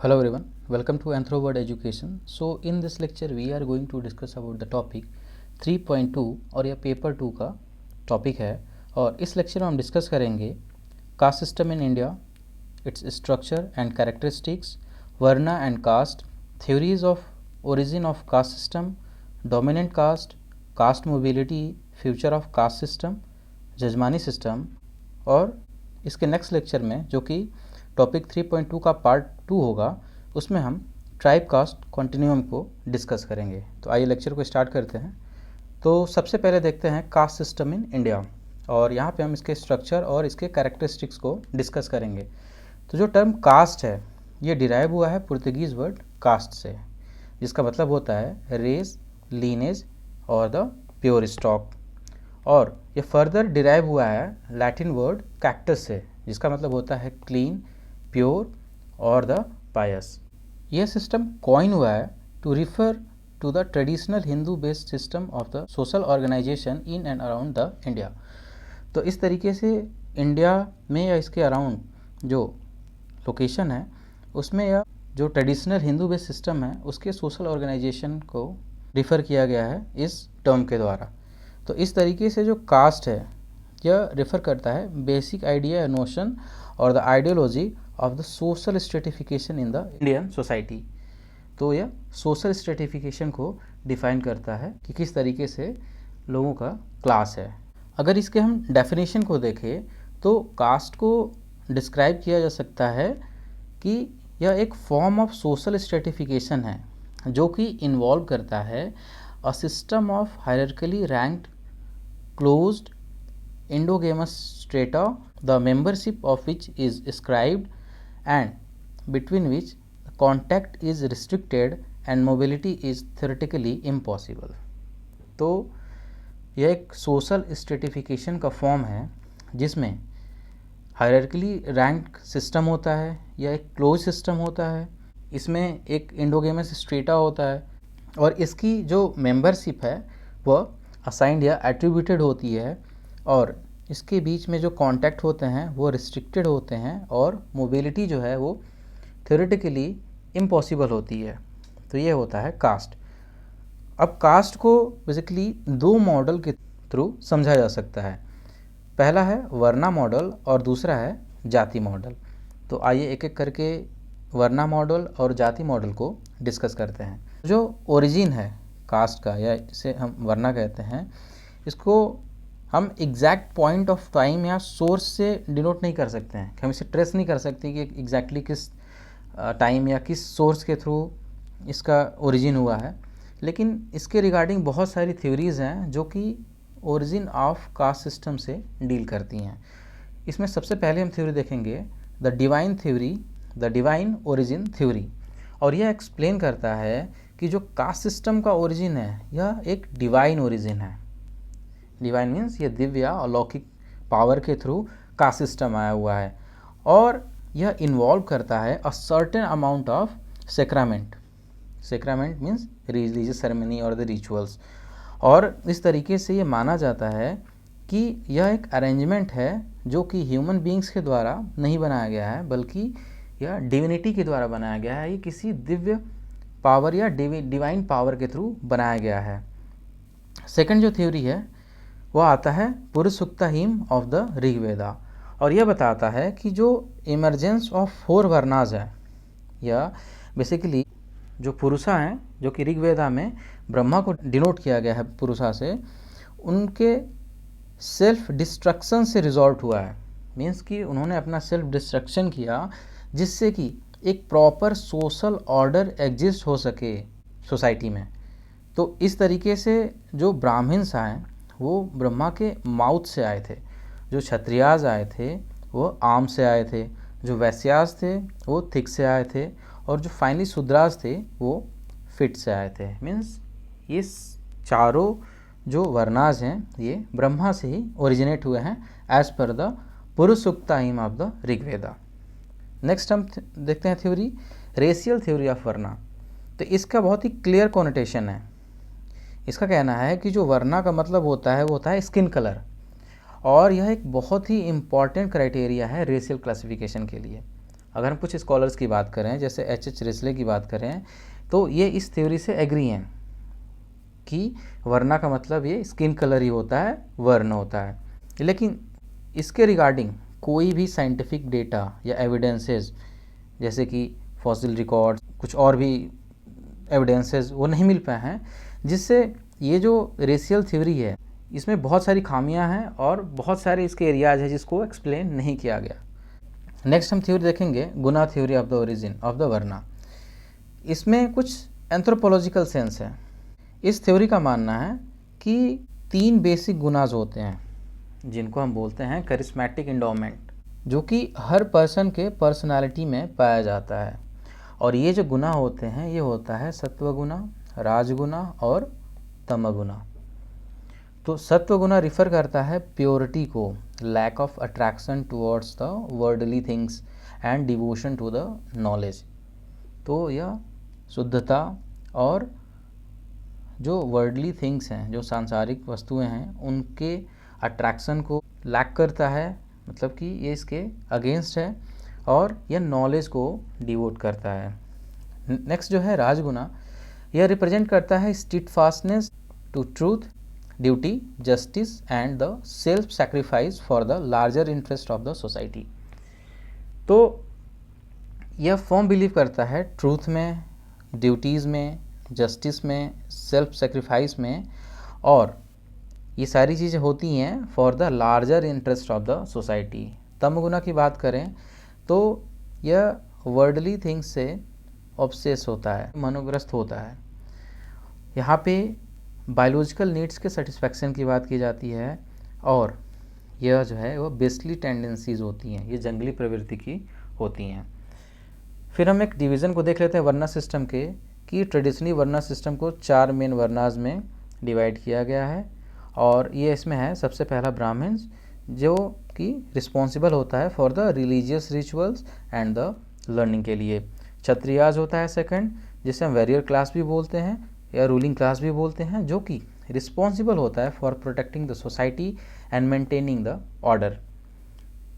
Hello everyone, welcome to AnthroWord Education. So in this lecture we are going to discuss about the topic 3.2 और यह paper 2 का topic है और इस lecture में हम डिस्कस करेंगे caste system in India, its structure and characteristics, varna and caste, theories of origin of caste system, dominant caste, caste mobility, future of caste system, jajmani system. और इसके नेक्स्ट लेक्चर में जो कि टॉपिक 3.2 का पार्ट 2 होगा उसमें हम ट्राइब कास्ट कॉन्टिन्यूम को डिस्कस करेंगे। तो आइए लेक्चर को स्टार्ट करते हैं। तो सबसे पहले देखते हैं कास्ट सिस्टम इन इंडिया और यहाँ पे हम इसके स्ट्रक्चर और इसके कैरेक्टरिस्टिक्स को डिस्कस करेंगे। तो जो टर्म कास्ट है ये डिराइव हुआ है पुर्तगीज़ वर्ड कास्ट से, जिसका मतलब होता है रेस, लीनेज और द प्योर स्टॉक। और ये फर्दर डिराइव हुआ है लैटिन वर्ड कैक्टस से, जिसका मतलब होता है क्लीन, प्योर और द पायस। यह सिस्टम कॉइन हुआ है to refer to the traditional Hindu based system of the social organization in and around the India. तो इस तरीके से इंडिया में या इसके अराउंड जो लोकेशन है उसमें यह जो ट्रेडिशनल हिंदू बेस्ड सिस्टम है उसके सोशल ऑर्गेनाइजेशन को रिफ़र किया गया है इस टर्म के द्वारा। तो इस तरीके से जो कास्ट है यह रेफ़र करता है बेसिक आइडिया, नोशन और the ideology of the social stratification in the Indian society. तो यह सोशल स्ट्रेटिफिकेशन को डिफाइन करता है कि किस तरीके से लोगों का क्लास है। अगर इसके हम डेफिनेशन को देखें तो कास्ट को डिस्क्राइब किया जा सकता है कि यह एक फॉर्म ऑफ सोशल स्ट्रेटिफिकेशन है जो कि इन्वॉल्व करता है a system of hierarchically ranked closed endogamous strata, the membership of which is ascribed and between which contact is restricted and mobility is theoretically impossible। तो यह एक सोशल स्ट्रेटिफिकेशन का form है जिसमें हायरार्किकली रैंक सिस्टम होता है या एक क्लोज सिस्टम होता है, इसमें एक इंडोगेमस स्ट्रेटा होता है और इसकी जो मेंबरशिप है वह असाइंड या एट्रीब्यूटेड होती है और इसके बीच में जो कांटेक्ट होते हैं वो रिस्ट्रिक्टेड होते हैं और मोबिलिटी जो है वो थ्योरेटिकली इम्पॉसिबल होती है। तो ये होता है कास्ट। अब कास्ट को बेसिकली दो मॉडल के थ्रू समझा जा सकता है। पहला है वर्ना मॉडल और दूसरा है जाति मॉडल। तो आइए एक एक करके वर्ना मॉडल और जाति मॉडल को डिस्कस करते हैं। जो ओरिजिन है कास्ट का या जिसे हम वर्ना कहते हैं, इसको हम एग्जैक्ट पॉइंट ऑफ टाइम या सोर्स से डिनोट नहीं कर सकते हैं, हम इसे ट्रेस नहीं कर सकते कि एग्जैक्टली किस टाइम या किस सोर्स के थ्रू इसका ओरिजिन हुआ है। लेकिन इसके रिगार्डिंग बहुत सारी थ्योरीज़ हैं जो कि ओरिजिन ऑफ कास्ट सिस्टम से डील करती हैं। इसमें सबसे पहले हम थ्योरी देखेंगे the divine theory, the divine origin theory. और यह एक्सप्लेन करता है कि जो कास्ट सिस्टम का ओरिजिन है यह एक डिवाइन ओरिजिन है। डिवाइन मीन्स ये दिव्य या अलौकिक पावर के थ्रू कास्ट सिस्टम आया हुआ है और यह इन्वॉल्व करता है a certain amount of sacrament. Sacrament means religious ceremony और द रिचुअल्स। और इस तरीके से ये माना जाता है कि यह एक अरेंजमेंट है जो कि ह्यूमन बींग्स के द्वारा नहीं बनाया गया है बल्कि यह डिविनिटी के द्वारा बनाया गया है। ये किसी दिव्य पावर या डिवाइन पावर के थ्रू बनाया गया है। सेकंड जो थ्योरी है वह आता है पुरुषसुक्ता हिम ऑफ द ऋग्वेदा और यह बताता है कि जो इमरजेंस ऑफ 4 वर्नाज है या बेसिकली जो पुरुषा हैं जो कि ऋग्वेदा में ब्रह्मा को डिनोट किया गया है पुरुषा से, उनके सेल्फ डिस्ट्रक्शन से रिजॉल्ट हुआ है। मीन्स कि उन्होंने अपना सेल्फ डिस्ट्रक्शन किया जिससे कि एक प्रॉपर सोशल ऑर्डर एग्जिस्ट हो सके सोसाइटी में। तो इस तरीके से जो ब्राह्मण्स आए वो ब्रह्मा के माउथ से आए थे, जो क्षत्रियाज आए थे वो आम से आए थे, जो वैश्याज थे वो थिक से आए थे और जो फाइनली शूद्राज थे वो फिट से आए थे। मीन्स ये चारों जो वर्णाज हैं ये ब्रह्मा से ही ओरिजिनेट हुए हैं as per the Purushasukta hymn of the Rigveda. Next हम देखते हैं theory racial theory of varna. तो इसका बहुत ही क्लियर कॉनोटेशन है। इसका कहना है कि जो वर्ना का मतलब होता है वो होता है स्किन कलर और यह एक बहुत ही इम्पॉर्टेंट क्राइटेरिया है रेशियल क्लासिफिकेशन के लिए। अगर हम कुछ स्कॉलर्स की बात करें, जैसे H.H. रिस्ले की बात करें, तो ये इस थ्योरी से एग्री हैं कि वर्ना का मतलब ये स्किन कलर ही होता है, वर्ण होता है। लेकिन इसके रिगार्डिंग कोई भी साइंटिफिक डेटा या एविडेंसेस, जैसे कि फॉसिल रिकॉर्ड्स, कुछ और भी एविडेंसेस वो नहीं मिल पाए हैं, जिससे ये जो रेशियल थ्योरी है इसमें बहुत सारी खामियां हैं और बहुत सारे इसके एरियाज हैं जिसको एक्सप्लेन नहीं किया गया। नेक्स्ट हम थ्योरी देखेंगे, guna theory of the origin of the varna. इसमें कुछ एंथ्रोपोलॉजिकल सेंस है। इस थ्योरी का मानना है कि 3 बेसिक गुनाज होते हैं जिनको हम बोलते हैं करिस्मेटिक इंडोमेंट, जो कि हर पर्सन के पर्सनालिटी में पाया जाता है। और ये जो गुना होते हैं ये होता है सत्वगुना, राजगुना और तमगुना। तो सत्वगुना रिफ़र करता है प्योरिटी को, lack of attraction towards the worldly things and devotion to the knowledge. तो यह शुद्धता और जो वर्ल्डली थिंग्स हैं, जो सांसारिक वस्तुएं हैं, उनके अट्रैक्शन को लैक करता है, मतलब कि ये इसके अगेंस्ट है, और यह नॉलेज को डिवोट करता है। नेक्स्ट जो है राजगुना, यह रिप्रेजेंट करता है steadfastness to truth, duty, justice and the self sacrifice for the larger interest of the society. तो यह फर्म बिलीव करता है ट्रूथ में, ड्यूटीज़ में, जस्टिस में, सेल्फ सेक्रीफाइस में, और ये सारी चीज़ें होती हैं for the larger interest of the society. तमगुना की बात करें तो यह वर्ल्डली थिंग्स से ऑब्सेस होता है, मनोग्रस्त होता है। यहाँ पे बायोलॉजिकल नीड्स के सेटिस्फैक्शन की बात की जाती है, और यह जो है वो बेस्टली टेंडेंसीज होती हैं, ये जंगली प्रवृत्ति की होती हैं। फिर हम एक डिवीज़न को देख लेते हैं वर्ना सिस्टम के, कि ट्रेडिशनली वर्ना सिस्टम को 4 मेन वर्नाज में डिवाइड किया गया है। और ये इसमें है सबसे पहला ब्राह्मण्स, जो कि रिस्पॉन्सिबल होता है for the religious rituals and the learning के लिए। क्षत्रियाज होता है सेकंड, जिसे हम वेरियर क्लास भी बोलते हैं या रूलिंग क्लास भी बोलते हैं, जो कि रिस्पॉन्सिबल होता है for protecting the society and maintaining the order.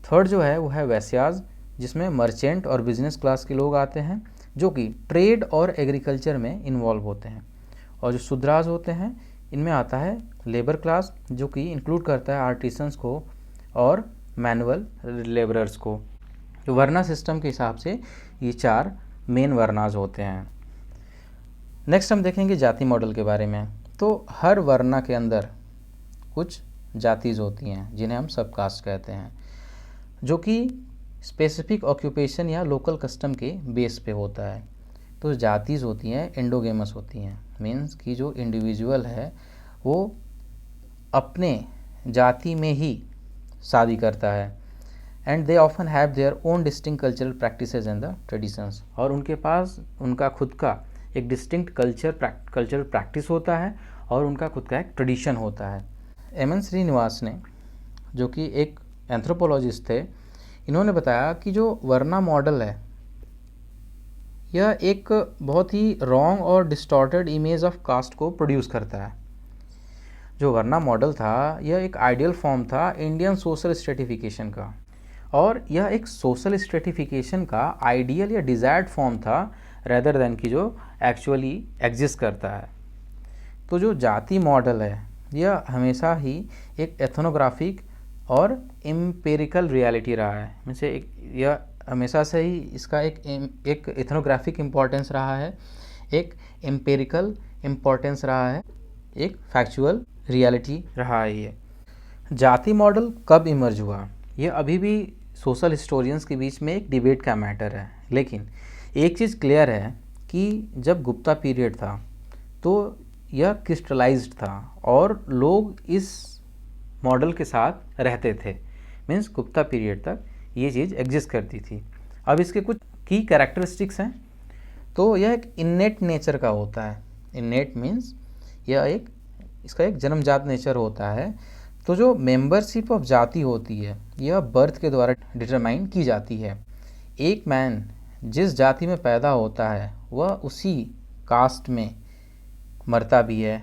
Third जो है वो है वैश्याज, जिसमें मर्चेंट और बिजनेस क्लास के लोग आते हैं, जो कि ट्रेड और एग्रीकल्चर में इन्वॉल्व होते हैं। और जो शूद्राज होते हैं, इनमें आता है लेबर क्लास, जो कि इंक्लूड करता है आर्टिसंस को और मैनुअल लेबरर्स को। तो वर्ना सिस्टम के हिसाब से ये 4 मेन वर्नाज होते हैं। नेक्स्ट हम देखेंगे जाति मॉडल के बारे में। तो हर वर्ना के अंदर कुछ जातिज होती हैं जिन्हें हम सब कास्ट कहते हैं, जो कि स्पेसिफिक ऑक्यूपेशन या लोकल कस्टम के बेस पे होता है। तो जातिज होती हैं एंडोगेमस होती हैं, मीन्स कि जो इंडिविजुअल है वो अपने जाति में ही शादी करता है, and they often have their own distinct cultural practices and the traditions. और उनके पास उनका खुद का एक डिस्टिंक्ट कल्चरल प्रैक्टिस होता है और उनका खुद का एक ट्रेडिशन होता है। एम.एन. श्रीनिवास ने, जो कि एक एंथ्रोपोलॉजिस्ट थे, इन्होंने बताया कि जो वर्ना मॉडल है यह एक बहुत ही रॉन्ग और डिस्टॉर्टेड इमेज ऑफ कास्ट को प्रोड्यूस करता है। जो वर्ना मॉडल था यह एक आइडियल फॉर्म था इंडियन सोशल स्ट्रेटिफिकेशन का, और यह एक सोशल स्ट्रेटिफिकेशन का आइडियल या डिज़ायर्ड फॉर्म था रेदर देन कि जो एक्चुअली एग्जिस्ट करता है। तो जो जाति मॉडल है यह हमेशा ही एक एथनोग्राफिक और एम्पेरिकल रियलिटी रहा है, जैसे यह हमेशा से ही इसका एक एथनोग्राफिक इम्पोर्टेंस रहा है, एक एम्पेरिकल इम्पोर्टेंस रहा है, एक फैक्चुअल रियलिटी रहा है। ये जाति मॉडल कब इमर्ज हुआ, यह अभी भी सोशल हिस्टोरियंस के बीच में एक डिबेट का मैटर है। लेकिन एक चीज़ क्लियर है कि जब गुप्ता पीरियड था तो यह क्रिस्टलाइज्ड था और लोग इस मॉडल के साथ रहते थे, मीन्स गुप्ता पीरियड तक ये चीज़ एग्जिस्ट करती थी। अब इसके कुछ की कैरेक्टरिस्टिक्स हैं। तो यह एक इन्नेट नेचर का होता है। इन्नेट मीन्स यह इसका एक जन्मजात नेचर होता है। तो जो मेंबरशिप ऑफ जाति होती है यह बर्थ के द्वारा डिटरमाइन की जाती है। एक मैन जिस जाति में पैदा होता है वह उसी कास्ट में मरता भी है,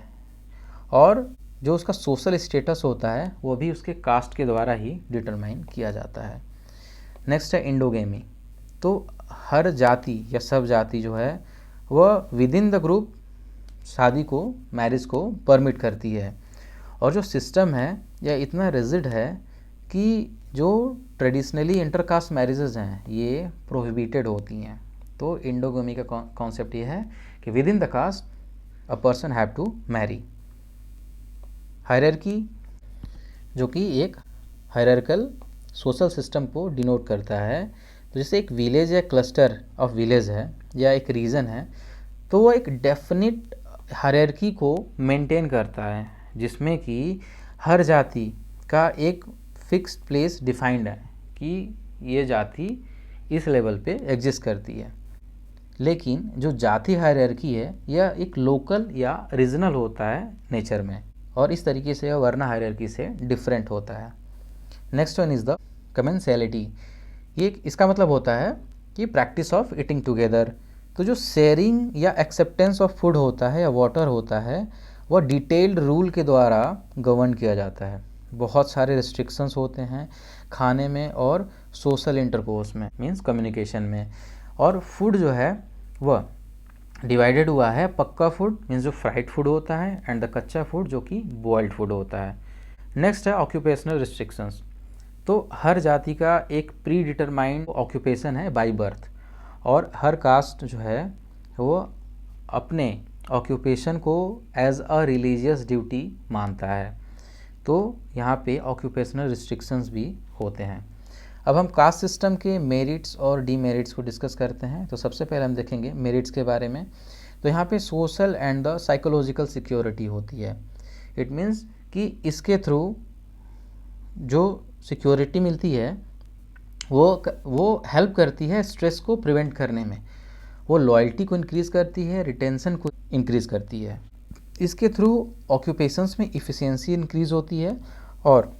और जो उसका सोशल स्टेटस होता है वो भी उसके कास्ट के द्वारा ही डिटरमाइन किया जाता है। नेक्स्ट है इंडोगेमी। तो हर जाति या सब जाति जो है वह विद इन द ग्रुप शादी को, मैरिज को परमिट करती है। और जो सिस्टम है यह इतना रिजिड है कि जो ट्रेडिशनली इंटरकास्ट मैरिजेज हैं ये प्रोहिबिटेड होती हैं। तो इंडोगेमी का कॉन्सेप्ट ये है कि within the caste a person have to marry. Hierarchy जो कि एक हायरार्कल सोशल सिस्टम को डिनोट करता है। तो जैसे एक विलेज या क्लस्टर ऑफ विलेज है या एक रीजन है, तो वो एक डेफिनिट हायरार्की को मेंटेन करता है जिसमें कि हर जाति का एक फिक्स्ड प्लेस डिफाइंड है कि ये जाति इस लेवल पे एग्जिस्ट करती है। लेकिन जो जाति हायरार्की है यह एक लोकल या रीजनल होता है नेचर में, और इस तरीके से यह वर्ण हायरार्की से डिफरेंट होता है। Next one is the commensality. ये इसका मतलब होता है कि प्रैक्टिस ऑफ ईटिंग टुगेदर। तो जो शेयरिंग या एक्सेप्टेंस ऑफ फूड होता है या वाटर होता है वह डिटेल्ड रूल के द्वारा गवर्न किया जाता है। बहुत सारे रिस्ट्रिक्शंस होते हैं खाने में और सोशल इंटरकोर्स में, मींस कम्युनिकेशन में। और फूड जो है वह डिवाइडेड हुआ है, पक्का फूड मीन्स जो फ्राइड फूड होता है एंड द कच्चा फूड जो कि बॉइल्ड फूड होता है। नेक्स्ट है ऑक्यूपेशनल रिस्ट्रिक्शंस। तो हर जाति का एक प्री डिटरमाइंड ऑक्यूपेशन है बाय बर्थ, और हर कास्ट जो है वो अपने ऑक्यूपेशन को एज अ रिलीजियस ड्यूटी मानता है। तो यहाँ पे ऑक्यूपेशनल रिस्ट्रिक्शंस भी होते हैं। अब हम कास्ट सिस्टम के मेरिट्स और डीमेरिट्स को डिस्कस करते हैं। तो सबसे पहले हम देखेंगे मेरिट्स के बारे में। तो यहाँ पे social and the psychological security होती है। इट मीन्स कि इसके थ्रू जो सिक्योरिटी मिलती है वो हेल्प करती है स्ट्रेस को प्रिवेंट करने में, वो लॉयल्टी को इंक्रीज़ करती है, रिटेंशन को इंक्रीज़ करती है। इसके थ्रू ऑक्यूपेशंस में इफ़िशियंसी इंक्रीज़ होती है, और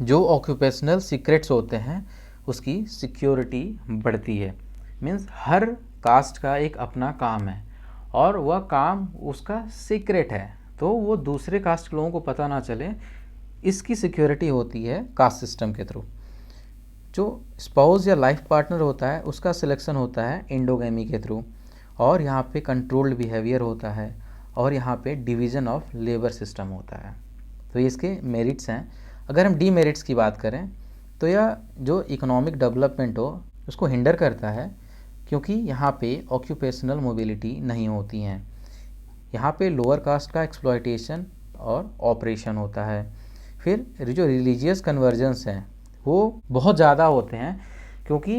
जो ऑक्यूपेशनल सीक्रेट्स होते हैं उसकी सिक्योरिटी बढ़ती है। मीन्स हर कास्ट का एक अपना काम है और वह काम उसका सीक्रेट है, तो वो दूसरे कास्ट के लोगों को पता ना चले, इसकी सिक्योरिटी होती है कास्ट सिस्टम के थ्रू। जो स्पाउस या लाइफ पार्टनर होता है उसका सिलेक्शन होता है इंडोगेमी के थ्रू, और यहाँ पे कंट्रोल्ड बिहेवियर होता है, और यहाँ पे डिवीज़न ऑफ लेबर सिस्टम होता है। तो ये इसके मेरिट्स हैं। अगर हम डीमेरिट्स की बात करें तो यह जो इकोनॉमिक डेवलपमेंट हो उसको हिंडर करता है, क्योंकि यहाँ पे ऑक्यूपेशनल मोबिलिटी नहीं होती हैं। यहाँ पे लोअर कास्ट का एक्सप्लॉयटेशन और ऑपरेशन होता है। फिर जो रिलीजियस कन्वर्जेंस हैं वो बहुत ज़्यादा होते हैं, क्योंकि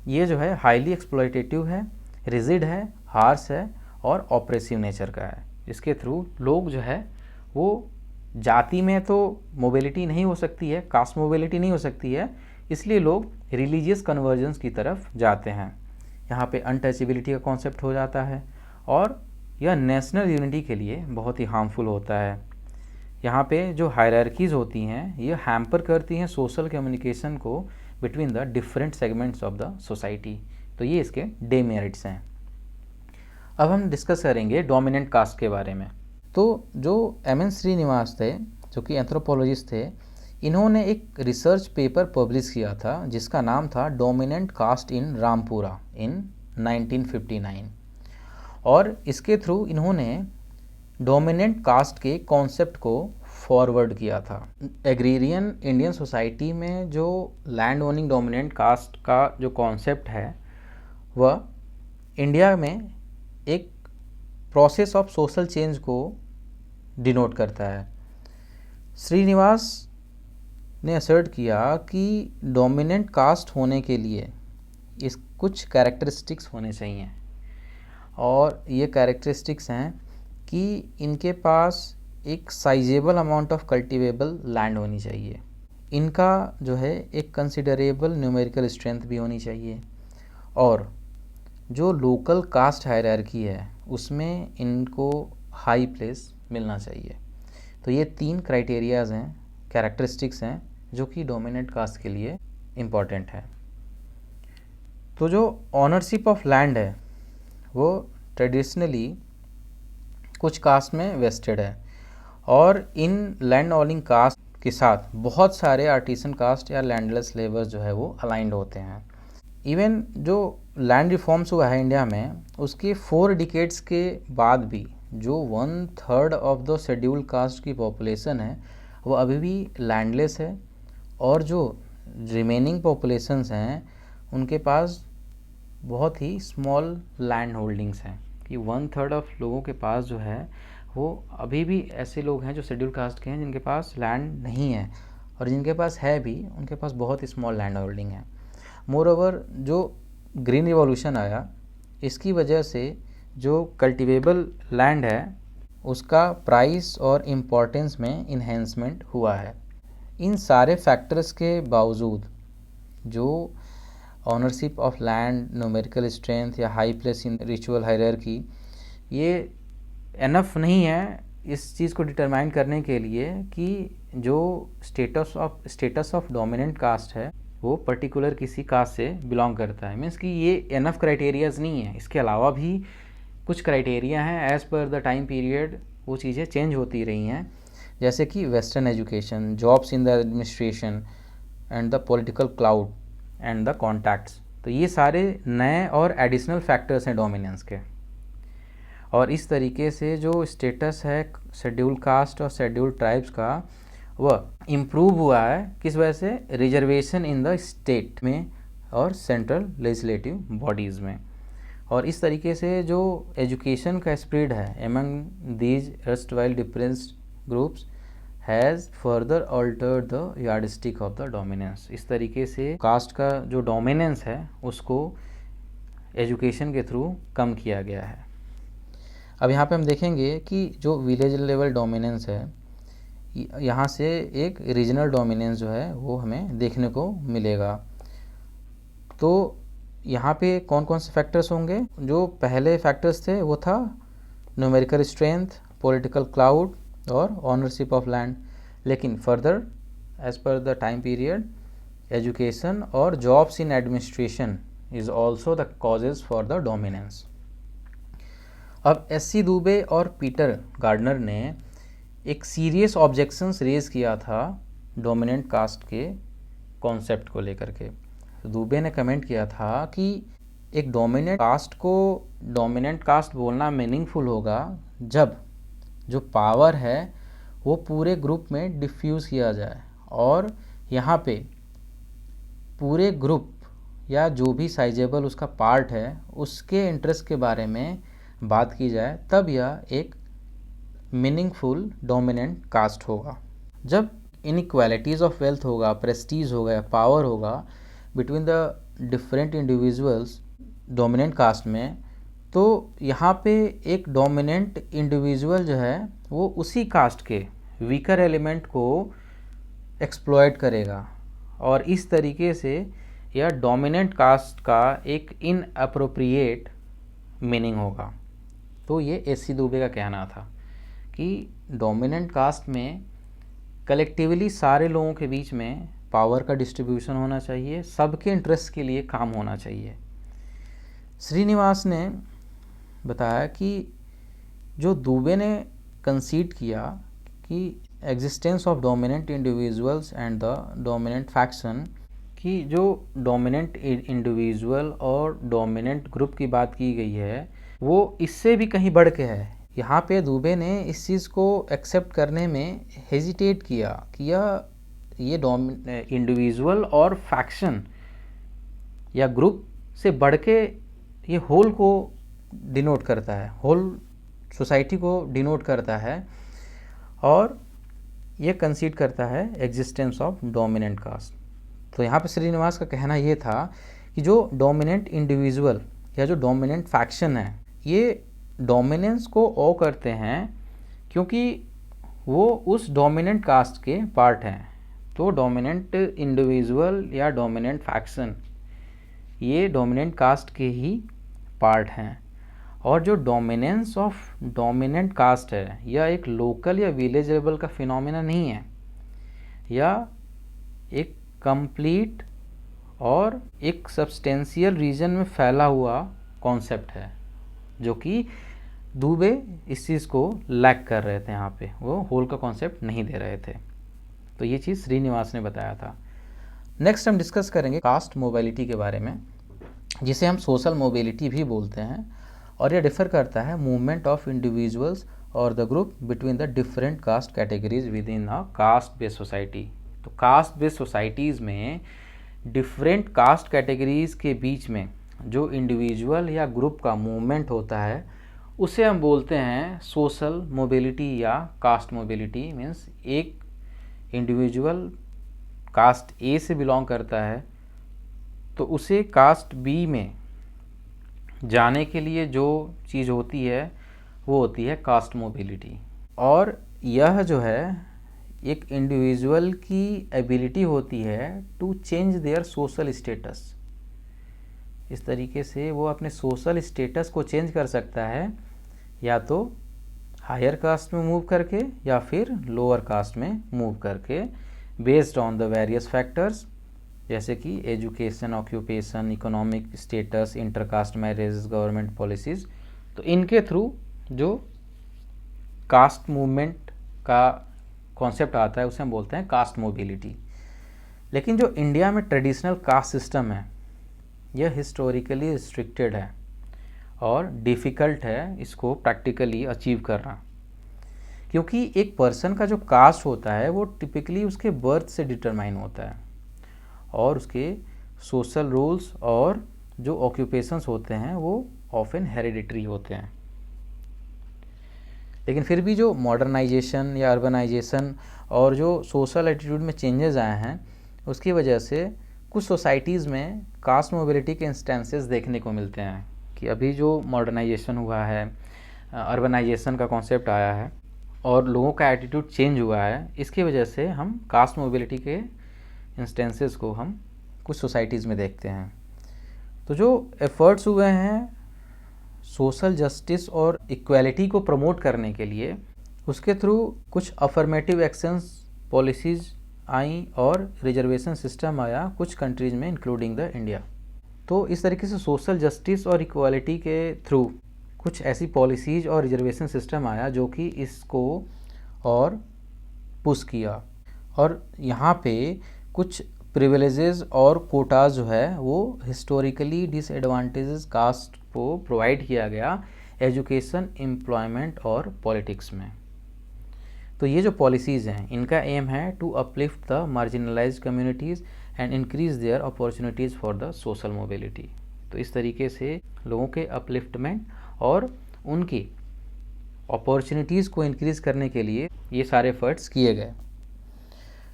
ये जो है हाईली एक्सप्लॉयटेटिव है, रिजिड है, हार्श है और ऑपरेसिव नेचर का है। इसके थ्रू लोग जो है वो जाति में तो मोबिलिटी नहीं हो सकती है, कास्ट मोबिलिटी नहीं हो सकती है, इसलिए लोग रिलीजियस कन्वर्जेंस की तरफ जाते हैं। यहाँ पे अनटचेबिलिटी का कॉन्सेप्ट हो जाता है, और यह नेशनल यूनिटी के लिए बहुत ही हार्मफुल होता है। यहाँ पे जो हायरार्कीज़ होती हैं ये हैम्पर करती हैं सोशल कम्युनिकेशन को between the different segments of the society. तो ये इसके डेमेरिट्स हैं। अब हम डिस्कस करेंगे डोमिनेंट कास्ट के बारे में। तो जो एम.एन. श्रीनिवास थे जो कि एंथ्रोपोलॉजिस्ट थे, इन्होंने एक रिसर्च पेपर पब्लिश किया था जिसका नाम था डोमिनेंट कास्ट इन रामपुरा इन 1959, और इसके थ्रू इन्होंने डोमिनेंट कास्ट के कॉन्सेप्ट को फॉरवर्ड किया था। एग्रीरियन इंडियन सोसाइटी में जो लैंड ओनिंग डोमिनेंट कास्ट का जो कॉन्सेप्ट है वह इंडिया में एक प्रोसेस ऑफ सोशल चेंज को डिनोट करता है। श्रीनिवास ने असर्ट किया कि डोमिनेंट कास्ट होने के लिए इस कुछ कैरेक्टरिस्टिक्स होने चाहिए, और ये कैरेक्टरिस्टिक्स हैं कि इनके पास एक sizeable amount of cultivable land होनी चाहिए, इनका जो है एक कंसिडरेबल न्यूमेरिकल स्ट्रेंथ भी होनी चाहिए, और जो लोकल कास्ट हायरार्की है उसमें इनको हाई प्लेस मिलना चाहिए। तो ये 3 क्राइटेरियाज़ हैं, कैरेक्टरिस्टिक्स हैं जो कि डोमिनेंट कास्ट के लिए इम्पॉर्टेंट है। तो जो ऑनरशिप ऑफ लैंड है वो ट्रेडिशनली कुछ कास्ट में वेस्टेड है, और इन लैंड ओनिंग कास्ट के साथ बहुत सारे आर्टिसन कास्ट या लैंडलेस लेबर्स जो है वो अलाइंड होते हैं। इवन जो लैंड रिफॉर्म्स हुआ है इंडिया में, उसके 4 डिकेड्स के बाद भी जो 1/3 ऑफ द शेड्यूल कास्ट की पॉपुलेशन है वो अभी भी लैंडलेस है, और जो रिमेनिंग पॉपुलेशंस हैं उनके पास बहुत ही स्मॉल लैंड होल्डिंग्स हैं। कि 1/3 ऑफ लोगों के पास जो है वो अभी भी ऐसे लोग हैं जो शेड्यूल कास्ट के हैं जिनके पास लैंड नहीं है, और जिनके पास है भी उनके पास बहुत ही स्मॉल लैंड होल्डिंग है। मोर ओवर जो ग्रीन रिवॉल्यूशन आया, इसकी वजह से जो कल्टिवेबल लैंड है उसका प्राइस और इम्पोर्टेंस में इन्हेंसमेंट हुआ है। इन सारे फैक्टर्स के बावजूद जो ownership of land, numerical strength या high place in ritual hierarchy, ये एनफ नहीं है इस चीज़ को डिटरमाइन करने के लिए कि जो स्टेटस ऑफ डोमिनेंट कास्ट है वो पर्टिकुलर किसी कास्ट से बिलोंग करता है। मीन्स कि ये एनफ क्राइटेरियाज नहीं है, इसके अलावा भी कुछ क्राइटेरिया हैं। As per the time period वो चीज़ें चेंज होती रही हैं, जैसे कि western education, jobs in the administration and the political cloud and the contacts. तो ये सारे नए और एडिशनल फैक्टर्स हैं डोमिनेंस के। और इस तरीके से जो स्टेटस है शेड्यूल कास्ट और शेड्यूल ट्राइब्स का वह इम्प्रूव हुआ है। किस वजह से? रिजर्वेशन इन द स्टेट में और सेंट्रल लेजिस्लेटिव बॉडीज़ में। और इस तरीके से जो एजुकेशन का स्प्रेड है among these erstwhile difference groups has further Altered the yardstick of the dominance. इस तरीके से कास्ट का जो डोमिनेंस है उसको एजुकेशन के थ्रू कम किया गया है। अब यहाँ पे हम देखेंगे कि जो विलेज लेवल डोमिनेंस है, यहाँ से एक रीजनल डोमिनेंस जो है वो हमें देखने को मिलेगा। तो यहाँ पे कौन कौन से फैक्टर्स होंगे? जो पहले फैक्टर्स थे वो था न्यूमेरिकल स्ट्रेंथ, पॉलिटिकल क्लाउड और ऑनरशिप ऑफ लैंड। लेकिन further as per the time period education और jobs in administration is also the causes for the dominance. अब एस.सी. दुबे और पीटर गार्डनर ने एक सीरियस ऑब्जेक्शंस रेज किया था डोमिनेंट कास्ट के कॉन्सेप्ट को लेकर के। दुबे ने कमेंट किया था कि एक डोमिनेंट कास्ट को डोमिनेंट कास्ट बोलना मीनिंगफुल होगा जब जो पावर है वो पूरे ग्रुप में डिफ्यूज़ किया जाए, और यहाँ पे पूरे ग्रुप या जो भी साइजेबल उसका पार्ट है उसके इंटरेस्ट के बारे में बात की जाए, तब यह एक मीनिंगफुल डोमिनेंट कास्ट होगा। जब इनइक्वालिटीज़ ऑफ वेल्थ होगा, प्रेस्टीज होगा या पावर होगा between the different individuals dominant caste में, तो यहाँ पे एक डोमिनेंट इंडिविजुअल जो है वो उसी कास्ट के वीकर एलिमेंट को एक्सप्लॉयट करेगा, और इस तरीके से यह डोमिनेंट कास्ट का एक इनअप्रोप्रिएट मीनिंग होगा। तो ये एस.सी. दुबे का कहना था कि डोमिनेंट कास्ट में कलेक्टिवली सारे लोगों के बीच में पावर का डिस्ट्रीब्यूशन होना चाहिए, सबके इंटरेस्ट के लिए काम होना चाहिए। श्रीनिवास ने बताया कि जो दुबे ने कंसीड किया कि existence of dominant individuals and the dominant faction, कि जो डोमिनेंट इंडिविजुअल और डोमिनेंट ग्रुप की बात की गई है वो इससे भी कहीं बढ़ के है। यहाँ पे दुबे ने इस चीज़ को एक्सेप्ट करने में हेजिटेट किया कि ये इंडिविजुअल और फैक्शन या ग्रुप से बढ़ के ये होल को डिनोट करता है, होल सोसाइटी को डिनोट करता है, और ये कंसीड करता है एग्जिस्टेंस ऑफ डोमिनेंट कास्ट। तो यहाँ पे श्रीनिवास का कहना ये था कि जो डोमिनेंट इंडिविजुअल या जो डोमिनेंट फैक्शन है ये डोमिनेंस को ओ करते हैं क्योंकि वो उस डोमिनेंट कास्ट के पार्ट हैं। तो डोमिनेंट इंडिविजुअल या डोमिनेंट फैक्शन ये डोमिनेंट कास्ट के ही पार्ट हैं, और जो डोमिनेंस ऑफ डोमिनेंट कास्ट है यह एक लोकल या विलेज लेवल का फिनोमेना नहीं है, या एक कंप्लीट और एक सब्सटेंशियल रीजन में फैला हुआ कॉन्सेप्ट है, जो कि दुबे इस चीज़ को लैक कर रहे थे। यहाँ पे वो होल का कॉन्सेप्ट नहीं दे रहे थे। तो ये चीज़ श्रीनिवास ने बताया था। नेक्स्ट हम डिस्कस करेंगे कास्ट मोबिलिटी के बारे में। जिसे हम सोशल मोबिलिटी भी बोलते हैं, और यह डिफ़र करता है मूवमेंट ऑफ इंडिविजुअल्स और the group between the different caste categories with in a caste based society. तो कास्ट बेस्ड सोसाइटीज़ में डिफरेंट कास्ट कैटेगरीज के बीच में जो इंडिविजुअल या ग्रुप का मूवमेंट होता है उसे हम बोलते हैं सोशल मोबिलिटी या कास्ट मोबिलिटी। मीन्स एक इंडिविजुअल कास्ट ए से बिलोंग करता है तो उसे कास्ट बी में जाने के लिए जो चीज़ होती है वो होती है कास्ट मोबिलिटी। और यह जो है एक इंडिविजुअल की एबिलिटी होती है to change their social status. इस तरीके से वो अपने सोशल स्टेटस को चेंज कर सकता है, या तो हायर कास्ट में मूव करके या फिर लोअर कास्ट में मूव करके, based on the various factors जैसे कि education, occupation, economic status, intercaste marriage, government policies. तो इनके थ्रू जो कास्ट मूवमेंट का कॉन्सेप्ट आता है उसे हम बोलते हैं कास्ट मोबिलिटी। लेकिन जो इंडिया में ट्रेडिशनल कास्ट सिस्टम है यह हिस्टोरिकली रिस्ट्रिक्टेड है और डिफ़िकल्ट है इसको प्रैक्टिकली अचीव करना, क्योंकि एक पर्सन का जो कास्ट होता है वो टिपिकली उसके बर्थ से डिटरमाइन होता है और उसके सोशल रूल्स और जो ऑक्यूपेशंस होते हैं वो ऑफन हेरिडिटरी होते हैं। लेकिन फिर भी जो मॉडर्नाइजेशन या अर्बनाइजेशन और जो सोशल एटीट्यूड में चेंजेस आए हैं उसकी वजह से कुछ सोसाइटीज़ में कास्ट मोबिलिटी के इंस्टेंसेस देखने को मिलते हैं कि अभी जो मॉडर्नाइजेशन हुआ है, अर्बनाइजेशन का कॉन्सेप्ट आया है और लोगों का एटीट्यूड चेंज हुआ है, इसकी वजह से हम कास्ट मोबिलिटी के इंस्टेंसेस को हम कुछ सोसाइटीज़ में देखते हैं। तो जो एफ़र्ट्स हुए हैं सोशल जस्टिस और इक्वालिटी को प्रमोट करने के लिए, उसके थ्रू कुछ अफर्मेटिव एक्शंस पॉलिसीज़ आई और रिजर्वेशन सिस्टम आया कुछ कंट्रीज़ में इंक्लूडिंग द इंडिया। तो इस तरीके से सोशल जस्टिस और इक्वालिटी के थ्रू कुछ ऐसी पॉलिसीज़ और रिजर्वेशन सिस्टम आया जो कि इसको और पुश किया। और यहाँ पे कुछ प्रिविलेजेस और कोटाज जो है वो हिस्टोरिकली डिसएडवांटेजेस कास्ट को प्रोवाइड किया गया एजुकेशन, एम्प्लॉयमेंट और पॉलिटिक्स में। तो ये जो पॉलिसीज़ हैं इनका एम है to uplift the marginalized communities and increase their opportunities for the social mobility. तो इस तरीके से लोगों के अपलिफ्टमेंट और उनकी अपॉर्चुनिटीज़ को इंक्रीज़ करने के लिए ये सारे एफर्ट्स किए गए।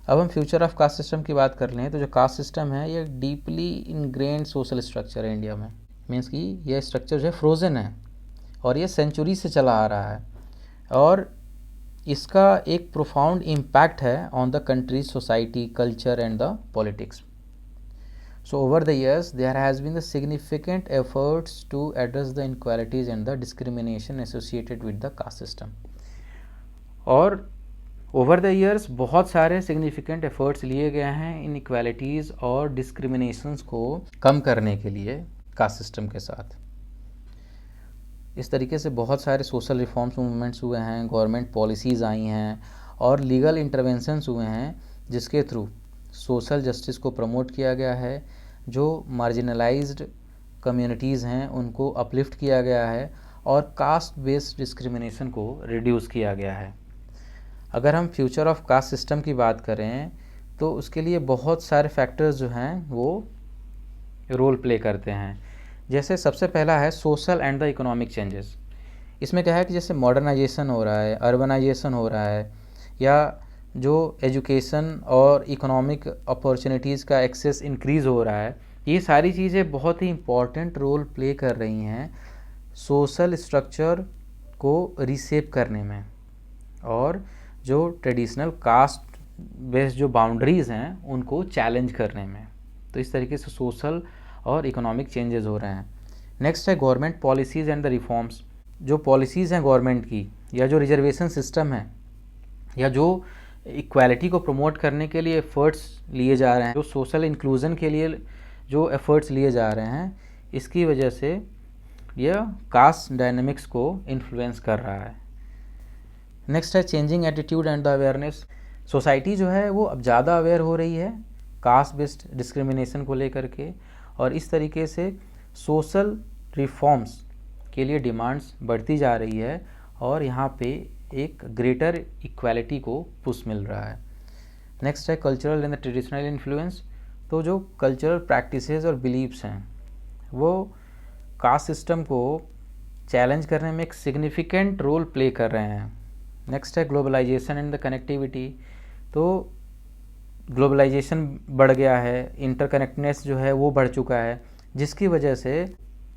अब हम फ्यूचर ऑफ कास्ट सिस्टम की बात कर लें तो जो कास्ट सिस्टम है ये डीपली इनग्रेन्ड सोशल स्ट्रक्चर है इंडिया में। मीन्स कि यह स्ट्रक्चर जो है फ्रोज़न है और ये सेंचुरी से चला आ रहा है और इसका एक प्रोफाउंड इम्पैक्ट है on the countries society, culture and the politics. So over the years there has been the significant efforts to address the inequalities and the discrimination associated with the caste system. और over the years बहुत सारे significant efforts लिए गए हैं inequalities और discriminations को कम करने के लिए कास्ट सिस्टम के साथ। इस तरीके से बहुत सारे सोशल रिफॉर्म्स मूवमेंट्स हुए हैं, गवर्नमेंट पॉलिसीज़ आई हैं और लीगल इंटरवेंशंस हुए हैं जिसके थ्रू सोशल जस्टिस को प्रमोट किया गया है, जो मार्जिनलाइज्ड कम्युनिटीज़ हैं उनको अपलिफ्ट किया गया है और कास्ट बेस्ड डिस्क्रिमिनेशन को रिड्यूस किया गया है। अगर हम फ्यूचर ऑफ कास्ट सिस्टम की बात करें तो उसके लिए बहुत सारे फैक्टर्स जो हैं वो रोल प्ले करते हैं। जैसे सबसे पहला है social and the economic changes. इसमें क्या है कि जैसे मॉडर्नाइजेशन हो रहा है, अर्बनाइजेशन हो रहा है, या जो एजुकेशन और इकोनॉमिक अपॉर्चुनिटीज़ का एक्सेस इंक्रीज़ हो रहा है, ये सारी चीज़ें बहुत ही इम्पॉर्टेंट रोल प्ले कर रही हैं सोशल स्ट्रक्चर को रीसेप करने में और जो ट्रेडिशनल कास्ट बेस्ड जो बाउंड्रीज़ हैं उनको चैलेंज करने में। तो इस तरीके से सोशल और इकोनॉमिक चेंजेस हो रहे हैं। नेक्स्ट है government policies and the reforms. जो पॉलिसीज़ हैं गवर्नमेंट की, या जो रिजर्वेशन सिस्टम है, या जो इक्वालिटी को प्रमोट करने के लिए एफ़र्ट्स लिए जा रहे हैं, जो सोशल इंक्लूज़न के लिए जो एफ़र्ट्स लिए जा रहे हैं, इसकी वजह से यह कास्ट डायनेमिक्स को इन्फ्लुएंस कर रहा है। नेक्स्ट है changing attitude and the awareness. Society जो है वो अब ज़्यादा अवेयर हो रही है कास्ट बेस्ड डिस्क्रिमिनेशन को लेकर के, और इस तरीके से सोशल रिफॉर्म्स के लिए डिमांड्स बढ़ती जा रही है और यहाँ पे एक ग्रेटर इक्वालिटी को पुश मिल रहा है। नेक्स्ट है कल्चरल एंड ट्रेडिशनल इन्फ्लुएंस। तो जो कल्चरल प्रैक्टिसेस और बिलीव्स हैं वो कास्ट सिस्टम को चैलेंज करने में एक सिग्निफिकेंट रोल प्ले कर रहे हैं। नेक्स्ट है ग्लोबलाइजेशन एंड द कनेक्टिविटी। तो ग्लोबलाइजेशन बढ़ गया है, इंटरकनेक्टनेस जो है वो बढ़ चुका है, जिसकी वजह से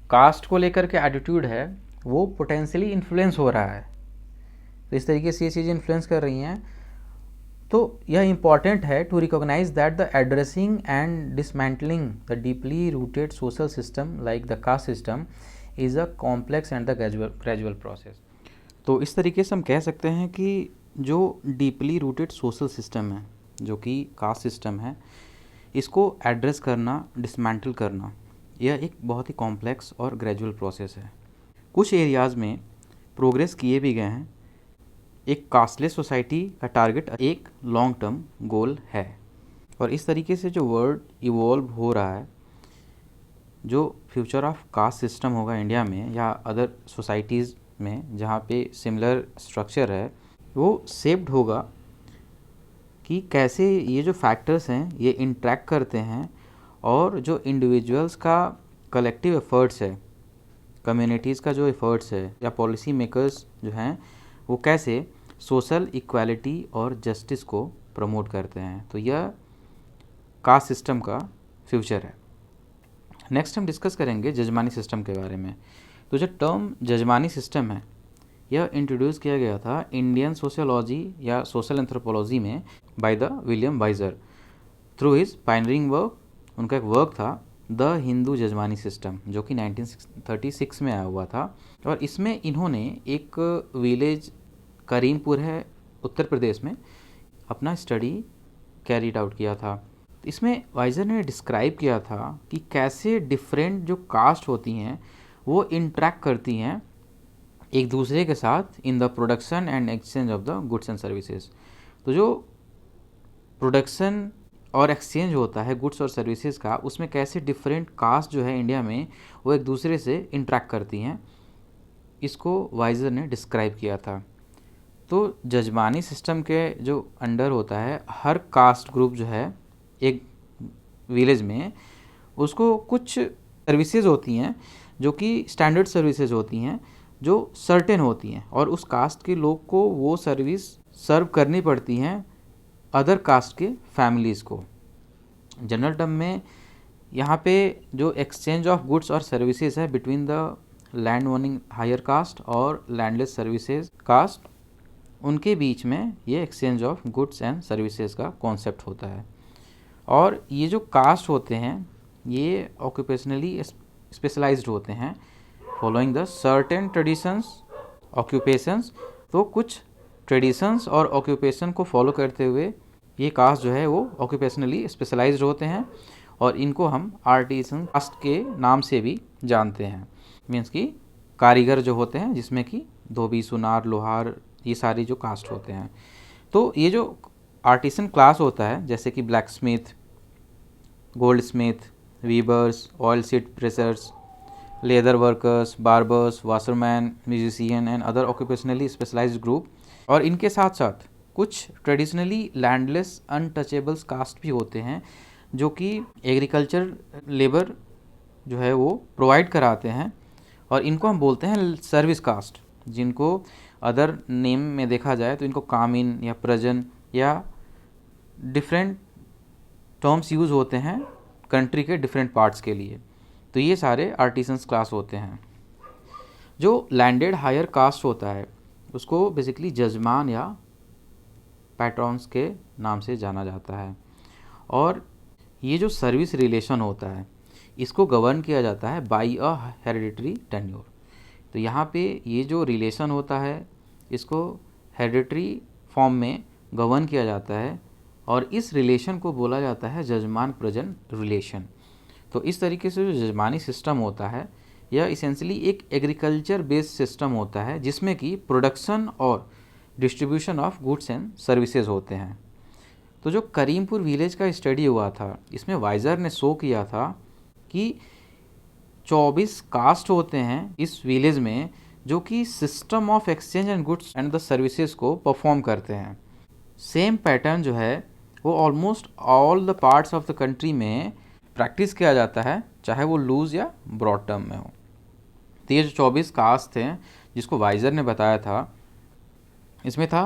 कास्ट को लेकर के एटीट्यूड है वो पोटेंशियली इन्फ्लुएंस हो रहा है। तो इस तरीके से ये चीज़ें इन्फ्लुएंस कर रही हैं। तो यह इम्पॉर्टेंट है to recognize that the addressing and dismantling the deeply rooted social system like the caste system is a complex and the gradual process. तो इस तरीके से हम कह सकते हैं कि जो डीपली रूटेड सोशल सिस्टम है, जो कि कास्ट सिस्टम है, इसको एड्रेस करना, डिसमेंटल करना, यह एक बहुत ही कॉम्प्लेक्स और ग्रेजुअल प्रोसेस है। कुछ एरियाज़ में प्रोग्रेस किए भी गए हैं। एक कास्टलेस सोसाइटी का टारगेट एक लॉन्ग टर्म गोल है। और इस तरीके से जो वर्ल्ड इवॉल्व हो रहा है, जो फ्यूचर ऑफ कास्ट सिस्टम होगा इंडिया में या अदर सोसाइटीज़ में जहाँ पे सिमिलर स्ट्रक्चर है, वो शेप्ड होगा कि कैसे ये जो फैक्टर्स हैं ये इंटरेक्ट करते हैं और जो इंडिविजुअल्स का कलेक्टिव एफर्ट्स है, कम्युनिटीज़ का जो एफर्ट्स है या पॉलिसी मेकर्स जो हैं वो कैसे सोशल इक्वालिटी और जस्टिस को प्रमोट करते हैं। तो यह कास्ट सिस्टम का फ्यूचर है। नेक्स्ट हम डिस्कस करेंगे जजमानी सिस्टम के बारे में। तो जो टर्म जजमानी सिस्टम है यह इंट्रोड्यूस किया गया था इंडियन सोशियोलॉजी या सोशल एंथ्रोपोलॉजी में by the William Wiser through his pioneering work. उनका एक वर्क था द हिंदू जजमानी सिस्टम, जो कि 1936 में आया हुआ था। और इसमें इन्होंने एक विलेज करीमपुर है उत्तर प्रदेश में अपना स्टडी कैरीड आउट किया था। इसमें वाइजर ने डिस्क्राइब किया था कि कैसे डिफरेंट जो कास्ट होती हैं वो इंटरेक्ट करती हैं एक दूसरे के साथ in the production and exchange of the goods and services. तो जो प्रोडक्शन और एक्सचेंज होता है गुड्स और सर्विसेज का, उसमें कैसे डिफरेंट कास्ट जो है इंडिया में वो एक दूसरे से इंटरेक्ट करती हैं, इसको वाइजर ने डिस्क्राइब किया था। तो जजमानी सिस्टम के जो अंडर होता है हर कास्ट ग्रुप जो है एक विलेज में, उसको कुछ सर्विसेज होती हैं जो कि स्टैंडर्ड सर्विसेज होती हैं जो सर्टेन होती हैं और उस कास्ट के लोग को वो सर्विस सर्व करनी पड़ती हैं अदर कास्ट के फैमिलीज़ को। जनरल टर्म में यहाँ पे जो एक्सचेंज ऑफ गुड्स और सर्विसेज है between the land owning higher caste और लैंडलेस सर्विसेज कास्ट, उनके बीच में ये exchange of goods and services का कॉन्सेप्ट होता है। और ये जो कास्ट होते हैं ये ऑक्यूपेशनली स्पेशलाइज्ड होते हैं following the certain traditions occupations. तो कुछ ट्रेडिशंस और ऑक्यूपेशन को फॉलो करते हुए ये कास्ट जो है वो ऑक्यूपेशनली स्पेशलाइज्ड होते हैं और इनको हम आर्टिसन कास्ट के नाम से भी जानते हैं। मीन्स कि कारीगर जो होते हैं, जिसमें कि धोबी, सुनार, लोहार, ये सारी जो कास्ट होते हैं। तो ये जो आर्टिसन क्लास होता है जैसे कि blacksmith, goldsmith, weavers, oil seed pressers, leather workers, barbers, washerman, musician and other occupationally specialised group. और इनके साथ साथ कुछ ट्रेडिशनली लैंडलेस अनटचेबल्स कास्ट भी होते हैं जो कि एग्रीकल्चर लेबर जो है वो प्रोवाइड कराते हैं और इनको हम बोलते हैं सर्विस कास्ट, जिनको अदर नेम में देखा जाए तो इनको कामिन या प्रजन या डिफरेंट टर्म्स यूज़ होते हैं कंट्री के डिफरेंट पार्ट्स के लिए। तो ये सारे आर्टिसंस क्लास होते हैं। जो लैंडेड हायर कास्ट होता है उसको बेसिकली जजमान या पैट्रॉन्स के नाम से जाना जाता है। और ये जो सर्विस रिलेशन होता है इसको गवर्न किया जाता है बाय अ हेरिडिटरी टेन्योर। तो यहाँ पे ये जो रिलेशन होता है इसको हेरिडिटरी फॉर्म में गवर्न किया जाता है और इस रिलेशन को बोला जाता है जजमान प्रजन रिलेशन। तो इस तरीके से जो जजमानी सिस्टम होता है यह इसेंशियली एक एग्रीकल्चर बेस्ड सिस्टम होता है जिसमें कि प्रोडक्शन और distribution of goods and services होते हैं। तो जो करीमपुर विलेज का स्टडी हुआ था इसमें वाइजर ने शो किया था कि 24 कास्ट होते हैं इस विलेज में जो कि system of exchange and goods and the services को परफॉर्म करते हैं। सेम पैटर्न जो है वो almost all the parts of the country में प्रैक्टिस किया जाता है, चाहे वो लूज या ब्रॉड टर्म में हो। तो ये जो 24 कास्ट थे जिसको वाइजर ने बताया था, इसमें था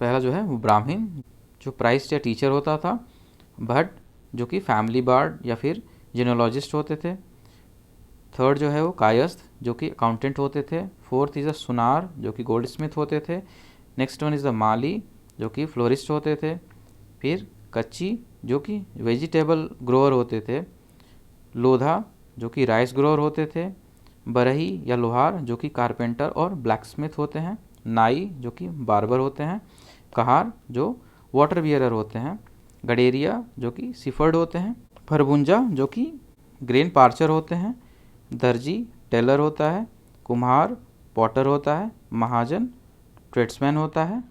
पहला जो है वो ब्राह्मण जो प्राइस्ट या टीचर होता था, भट्ट जो कि फैमिली बार्ड या फिर जेनोलॉजिस्ट होते थे, थर्ड जो है वो कायस्थ जो कि अकाउंटेंट होते थे, फोर्थ इज़ अ सुनार जो कि गोल्ड स्मिथ होते थे, नेक्स्ट वन इज़ द माली जो कि फ्लोरिस्ट होते थे, फिर कच्ची जो कि वेजिटेबल ग्रोअर होते थे, लोधा जो कि राइस ग्रोअर होते थे, बरही या लोहार जो कि कारपेंटर और ब्लैक स्मिथ होते हैं, नाई जो कि बार्बर होते हैं, कहार जो वाटर बियरर होते हैं, गडेरिया जो कि सिफर्ड होते हैं, फरबुंजा जो कि ग्रेन पार्चर होते हैं, दर्जी टेलर होता है, कुम्हार पॉटर होता है, महाजन ट्रेड्समैन होता है,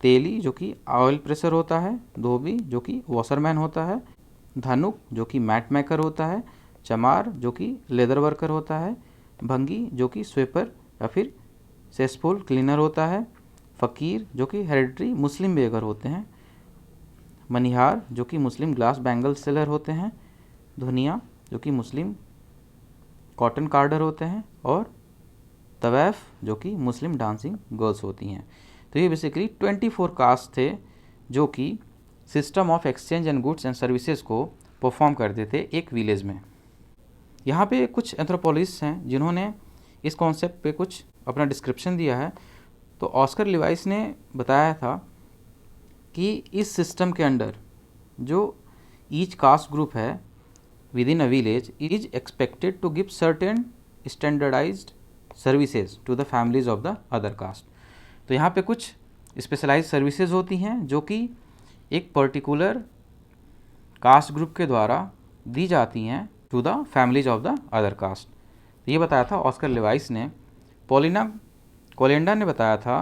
तेली जो कि ऑयल प्रेसर होता है, धोबी जो कि वॉशरमैन होता है, धनुक जो कि मैट मेकर होता है, चमार जो कि लेदर वर्कर होता है, भंगी जो कि स्वेपर या फिर सेसपोल क्लीनर होता है, फ़कीर जो कि हेरिडिटरी मुस्लिम बेगर होते हैं, मनिहार जो कि मुस्लिम ग्लास बैंगल सेलर होते हैं, धुनिया जो कि मुस्लिम कॉटन कार्डर होते हैं, और तवैफ जो कि मुस्लिम डांसिंग गर्ल्स होती हैं। तो ये बेसिकली 24 कास्ट थे जो कि system of exchange and goods and services को परफॉर्म करते थे एक विलेज में। यहाँ पे कुछ एंथ्रोपोलॉजिस्ट हैं जिन्होंने इस कॉन्सेप्ट पे कुछ अपना डिस्क्रिप्शन दिया है। तो ऑस्कर लिवाइस ने बताया था कि इस सिस्टम के अंडर जो ईच कास्ट ग्रुप है within a village is expected to give certain standardized services to the families of the other caste। तो यहाँ पे कुछ स्पेशलाइज्ड सर्विसेज होती हैं जो कि एक पर्टिकुलर कास्ट ग्रुप के द्वारा दी जाती हैं to the families of the other caste. तो ये बताया था ऑस्कर लिवाइस ने। पॉलिना कोलेंडा ने बताया था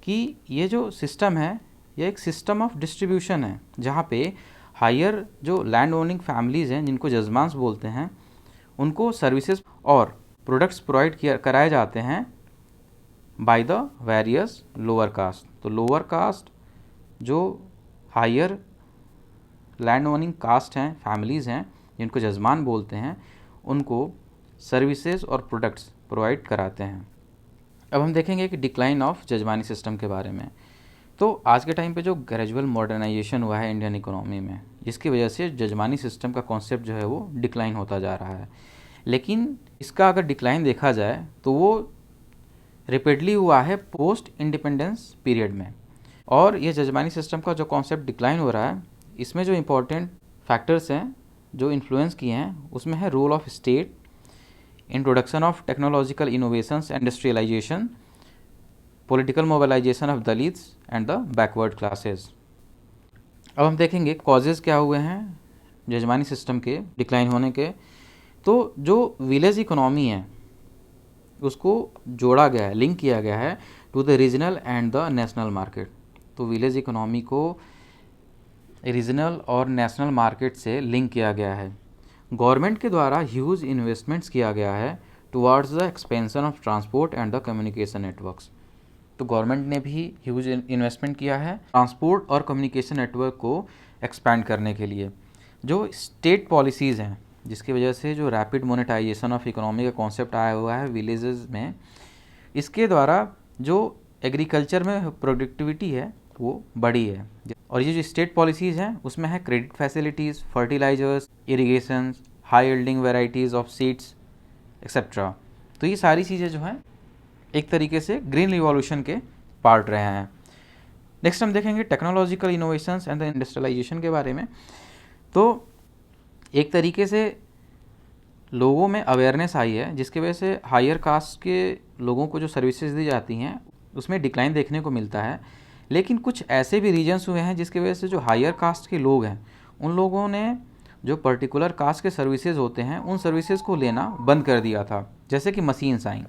कि ये जो सिस्टम है ये एक सिस्टम ऑफ डिस्ट्रीब्यूशन है जहाँ पे हायर जो लैंड ओनिंग फैमिलीज़ हैं जिनको जजमांस बोलते हैं उनको सर्विसेज और प्रोडक्ट्स प्रोवाइड कराए जाते हैं by the various lower caste. तो लोअर कास्ट जो हायर लैंड ओनिंग कास्ट हैं फैमिलीज़ हैं जिनको जजमान बोलते हैं उनको सर्विसेज और प्रोडक्ट्स प्रोवाइड कराते हैं। अब हम देखेंगे कि डिक्लाइन ऑफ जजमानी सिस्टम के बारे में। तो आज के टाइम पे जो ग्रेजुअल मॉडर्नाइजेशन हुआ है इंडियन इकोनॉमी में, जिसकी वजह से जजमानी सिस्टम का कॉन्सेप्ट जो है वो डिक्लाइन होता जा रहा है। लेकिन इसका अगर डिक्लाइन देखा जाए तो वो रिपीटली हुआ है पोस्ट इंडिपेंडेंस पीरियड में। और ये जजमानी सिस्टम का जो कॉन्सेप्ट डिक्लाइन हो रहा है इसमें जो इम्पोर्टेंट फैक्टर्स हैं जो इन्फ्लुएंस किए हैं उसमें है role of state, introduction of technological innovations, industrialization, political mobilization of dalits and the backward classes. अब हम देखेंगे कॉजेज़ क्या हुए हैं जजमानी सिस्टम के डिक्लाइन होने के। तो जो विलेज इकोनॉमी है उसको जोड़ा गया है, लिंक किया गया है to the regional and the national market. तो विलेज इकोनॉमी को रीजनल और नेशनल मार्केट से लिंक किया गया है। गवर्नमेंट के द्वारा ह्यूज इन्वेस्टमेंट्स किया गया है towards the expansion of transport and the communication networks. तो गवर्नमेंट ने भी ह्यूज इन्वेस्टमेंट किया है ट्रांसपोर्ट और कम्युनिकेशन नेटवर्क को एक्सपैंड करने के लिए। जो स्टेट पॉलिसीज़ हैं जिसकी वजह से जो रैपिड मोनेटाइजेशन ऑफ इकोनॉमी का कॉन्सेप्ट आया हुआ है विलेजेस में, इसके द्वारा जो एग्रीकल्चर में प्रोडक्टिविटी है वो बढ़ी है। और ये जो स्टेट पॉलिसीज़ हैं उसमें है credit facilities, fertilizers, irrigation, high yielding varieties of seeds etcetera. तो ये सारी चीज़ें जो हैं एक तरीके से ग्रीन रिवॉल्यूशन के पार्ट रहे हैं। नेक्स्ट हम देखेंगे technological innovations and the industrialization के बारे में। तो एक तरीके से लोगों में अवेयरनेस आई है जिसकी वजह से हायर कास्ट के लोगों को जो सर्विसेज दी जाती हैं उसमें डिक्लाइन देखने को मिलता है। लेकिन कुछ ऐसे भी रीजन्स हुए हैं जिसकी वजह से जो हायर कास्ट के लोग हैं उन लोगों ने जो पर्टिकुलर कास्ट के सर्विसेज होते हैं उन सर्विसेज को लेना बंद कर दिया था। जैसे कि मशीन्स आई,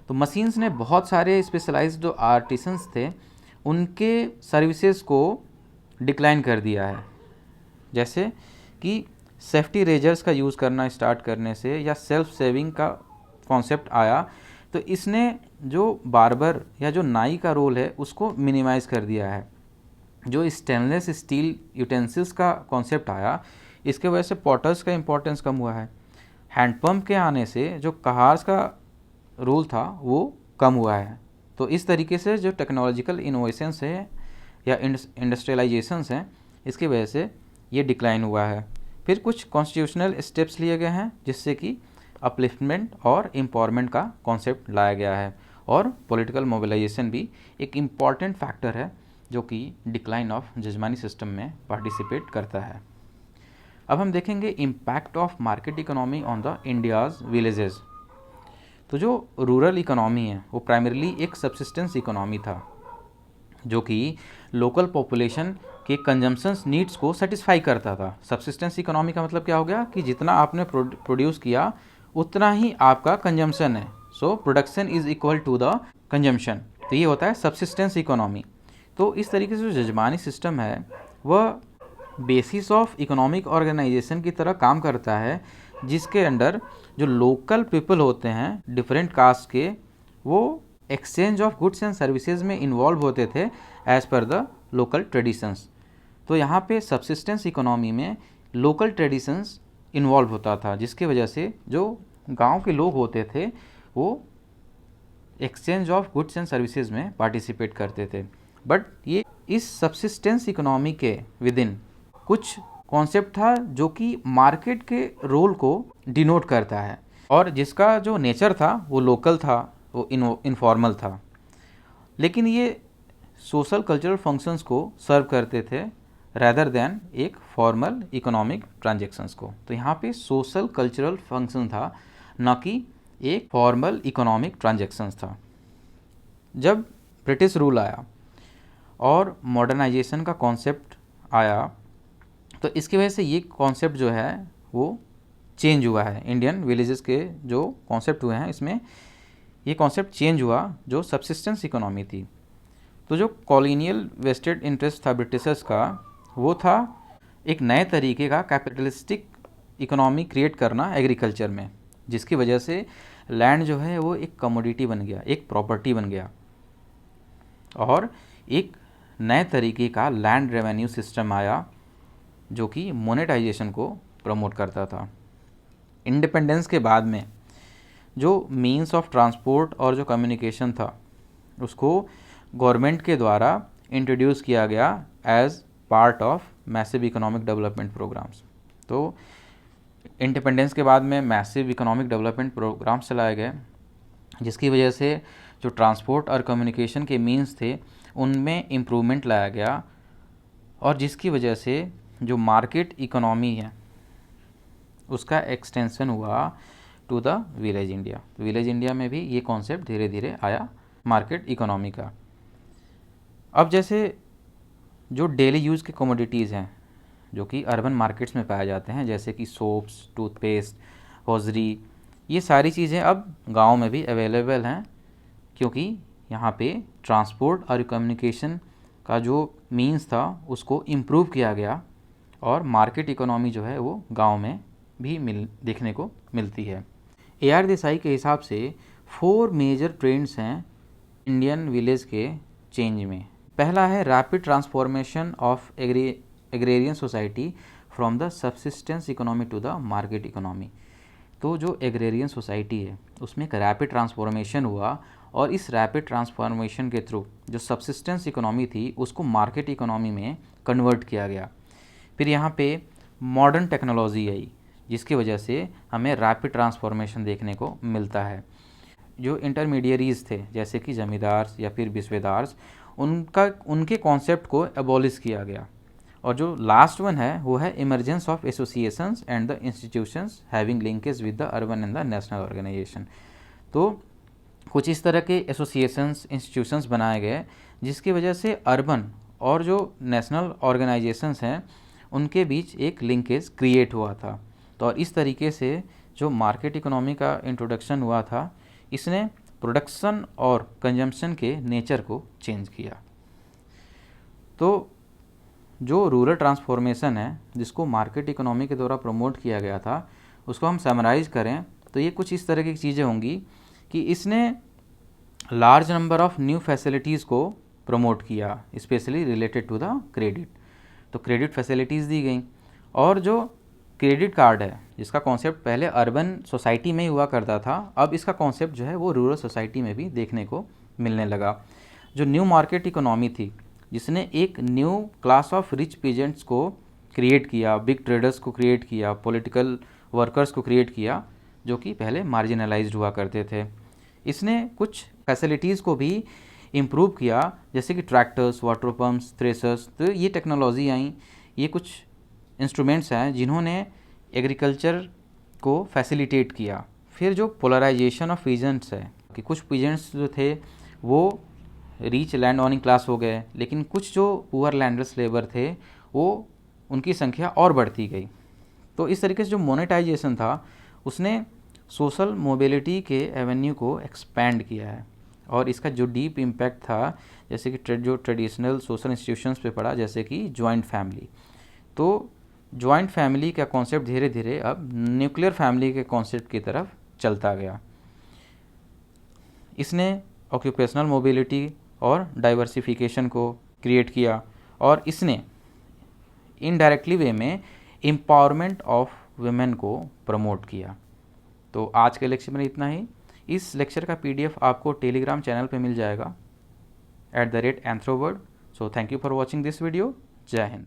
तो मशीन्स ने बहुत सारे स्पेशलाइज्ड जो आर्टिसंस थे उनके सर्विसेज को डिक्लाइन कर दिया है। जैसे कि सेफ्टी रेजर्स का यूज़ करना स्टार्ट करने से या सेल्फ सेविंग का कॉन्सेप्ट आया, तो इसने जो बार्बर या जो नाई का रोल है उसको मिनिमाइज़ कर दिया है। जो स्टेनलेस स्टील यूटेंसिल्स का कॉन्सेप्ट आया, इसके वजह से पॉटर्स का इम्पोर्टेंस कम हुआ है। हैंडपम्प के आने से जो कहार्स का रोल था वो कम हुआ है। तो इस तरीके से जो टेक्नोलॉजिकल इनोवेशंस है या इंडस्ट्रियलाइजेशंस हैं, इसकी वजह से ये डिक्लाइन हुआ है। फिर कुछ कॉन्स्टिट्यूशनल स्टेप्स लिए गए हैं जिससे कि अपलिफ्टमेंट और एम्पावरमेंट का कॉन्सेप्ट लाया गया है, और पॉलिटिकल मोबिलाइजेशन भी एक इम्पॉर्टेंट फैक्टर है जो कि डिक्लाइन ऑफ जजमानी सिस्टम में पार्टिसिपेट करता है। अब हम देखेंगे impact of market economy on the India's villages. तो जो रूरल इकोनॉमी है वो प्राइमरीली एक सब्सिस्टेंस इकोनॉमी था, जो कि लोकल पॉपुलेशन के कंजम्पशंस नीड्स को सेटिस्फाई करता था। सब्सिस्टेंस इकोनॉमी का मतलब क्या हो गया कि जितना आपने प्रोड्यूस किया उतना ही आपका कंजम्पशन है। So production is equal to the consumption, तो ये होता है सब्सिस्टेंस इकोनॉमी। तो इस तरीके से जो जजमानी सिस्टम है वह बेसिस ऑफ इकोनॉमिक ऑर्गेनाइजेशन की तरह काम करता है, जिसके अंडर जो लोकल पीपल होते हैं डिफरेंट कास्ट के, वो exchange of goods and services में इन्वॉल्व होते थे as per the local traditions. तो यहाँ पे सब्सिस्टेंस इकोनॉमी में लोकल ट्रेडिशंस इन्वॉल्व होता था, जिसके वजह से जो गांव के लोग होते थे वो exchange of goods and services में पार्टिसिपेट करते थे। बट ये इस सब्सिस्टेंस इकोनॉमी के विद इन कुछ कॉन्सेप्ट था जो कि मार्केट के रोल को डिनोट करता है, और जिसका जो नेचर था वो लोकल था, वो इनफॉर्मल था, लेकिन ये सोशल कल्चरल फंक्शंस को सर्व करते थे रैदर देन एक फॉर्मल इकोनॉमिक ट्रांजेक्शंस को। तो यहाँ पे सोशल कल्चरल फंक्शन था, न कि एक फॉर्मल इकोनॉमिक ट्रांजेक्शंस था। जब ब्रिटिश रूल आया और मॉडर्नाइजेशन का कॉन्सेप्ट आया, तो इसकी वजह से ये कॉन्सेप्ट जो है वो चेंज हुआ है। इंडियन विलेजेस के जो कॉन्सेप्ट हुए हैं इसमें ये कॉन्सेप्ट चेंज हुआ, जो सब्सिस्टेंस इकोनॉमी थी। तो जो कॉलोनियल वेस्टेड इंटरेस्ट था ब्रिटिशर्स का, वो था एक नए तरीके का कैपिटलिस्टिक इकोनॉमी क्रिएट करना एग्रीकल्चर में, जिसकी वजह से लैंड जो है वो एक कमोडिटी बन गया, एक प्रॉपर्टी बन गया, और एक नए तरीके का लैंड रेवेन्यू सिस्टम आया जो कि मोनेटाइजेशन को प्रमोट करता था। इंडिपेंडेंस के बाद में जो मीन्स ऑफ ट्रांसपोर्ट और जो कम्युनिकेशन था उसको गवर्नमेंट के द्वारा इंट्रोड्यूस किया गया as part of massive economic development programmes. तो इंडिपेंडेंस के बाद में मैसिव इकोनॉमिक डेवलपमेंट प्रोग्राम्स चलाए गए, जिसकी वजह से जो ट्रांसपोर्ट और कम्युनिकेशन के मीन्स थे उनमें इम्प्रूवमेंट लाया गया, और जिसकी वजह से जो मार्केट इकोनॉमी है उसका एक्सटेंशन हुआ to the village India. Village India में भी ये कॉन्सेप्ट धीरे धीरे आया मार्केट इकोनॉमी का। अब जैसे जो डेली यूज़ के कमोडिटीज़ हैं जो कि अर्बन मार्केट्स में पाए जाते हैं, जैसे कि सोप्स, टूथपेस्ट, हॉजरी, ये सारी चीज़ें अब गांव में भी अवेलेबल हैं, क्योंकि यहाँ पे ट्रांसपोर्ट और कम्युनिकेशन का जो मीन्स था उसको इम्प्रूव किया गया, और मार्केट इकोनॉमी जो है वो गांव में भी देखने को मिलती है। AR देसाई के हिसाब से 4 मेजर ट्रेंड्स हैं इंडियन विलेज के चेंज में। पहला है rapid transformation of agrarian society from the subsistence economy to the market economy. तो जो एग्रेरियन सोसाइटी है उसमें एक रैपिड ट्रांसफॉर्मेशन हुआ, और इस रैपिड ट्रांसफॉर्मेशन के थ्रू जो सब्सिस्टेंस इकोनॉमी थी उसको मार्केट इकोनॉमी में कन्वर्ट किया गया। फिर यहाँ पे मॉडर्न टेक्नोलॉजी आई, जिसकी वजह से हमें रैपिड ट्रांसफॉर्मेशन देखने को मिलता है। जो इंटरमीडियरीज थे जैसे कि जमींदार्स या फिर बिस्वेदार्स, उनके कॉन्सेप्ट को एबॉलिश किया गया। और जो लास्ट वन है वो है emergence of associations and the institutions having linkage with the urban and the national organization. तो कुछ इस तरह के एसोसिएशंस, इंस्टीट्यूशंस बनाए गए जिसकी वजह से अर्बन और जो नेशनल ऑर्गेनाइजेशंस हैं उनके बीच एक लिंकेज क्रिएट हुआ था। तो और इस तरीके से जो मार्केट इकोनॉमी का इंट्रोडक्शन हुआ था, इसने प्रोडक्शन और कंजम्पशन के नेचर को चेंज किया। तो जो रूरल ट्रांसफॉर्मेशन है जिसको मार्केट इकोनॉमी के द्वारा प्रमोट किया गया था, उसको हम समराइज़ करें तो ये कुछ इस तरह की चीज़ें होंगी कि इसने large number of new facilities को प्रमोट किया, specially related to the credit. तो क्रेडिट फैसिलिटीज़ दी गई, और जो क्रेडिट कार्ड है जिसका कॉन्सेप्ट पहले अर्बन सोसाइटी में ही हुआ करता था, अब इसका कॉन्सेप्ट जो है वो रूरल सोसाइटी में भी देखने को मिलने लगा। जो न्यू मार्केट इकोनॉमी थी जिसने एक new class of rich peasants को क्रिएट किया, बिग ट्रेडर्स को क्रिएट किया, पॉलिटिकल वर्कर्स को क्रिएट किया जो कि पहले मार्जिनलाइज्ड हुआ करते थे। इसने कुछ फैसिलिटीज़ को भी इम्प्रूव किया, जैसे कि ट्रैक्टर्स, वाटर पम्प्स, थ्रेसर्स। तो ये टेक्नोलॉजी आई, ये कुछ इंस्ट्रूमेंट्स हैं जिन्होंने एग्रीकल्चर को फैसिलिटेट किया। फिर जो पोलराइजेशन ऑफ पीजेंट्स है कि कुछ पीजेंट्स जो थे वो रिच लैंड ओनिंग क्लास हो गए, लेकिन कुछ जो पुअर लैंडलेस लेबर थे वो उनकी संख्या और बढ़ती गई। तो इस तरीके से जो मोनेटाइजेशन था उसने सोशल मोबिलिटी के एवेन्यू को एक्सपैंड किया है, और इसका जो डीप इम्पैक्ट था जैसे कि जो ट्रेडिशनल सोशल इंस्टीट्यूशंस पे पड़ा, जैसे कि जॉइंट फैमिली। तो जॉइंट फैमिली का कॉन्सेप्ट धीरे धीरे अब न्यूक्लियर फैमिली के कॉन्सेप्ट की तरफ चलता गया। इसने ऑक्यूपेशनल मोबिलिटी और डाइवर्सिफिकेशन को क्रिएट किया, और इसने इनडायरेक्टली वे में एम्पावरमेंट ऑफ वुमेन को प्रमोट किया। तो आज के लेक्चर में इतना ही। इस लेक्चर का PDF आपको टेलीग्राम चैनल पे मिल जाएगा @anthroworld। So thank you for watching this video. जय हिंद।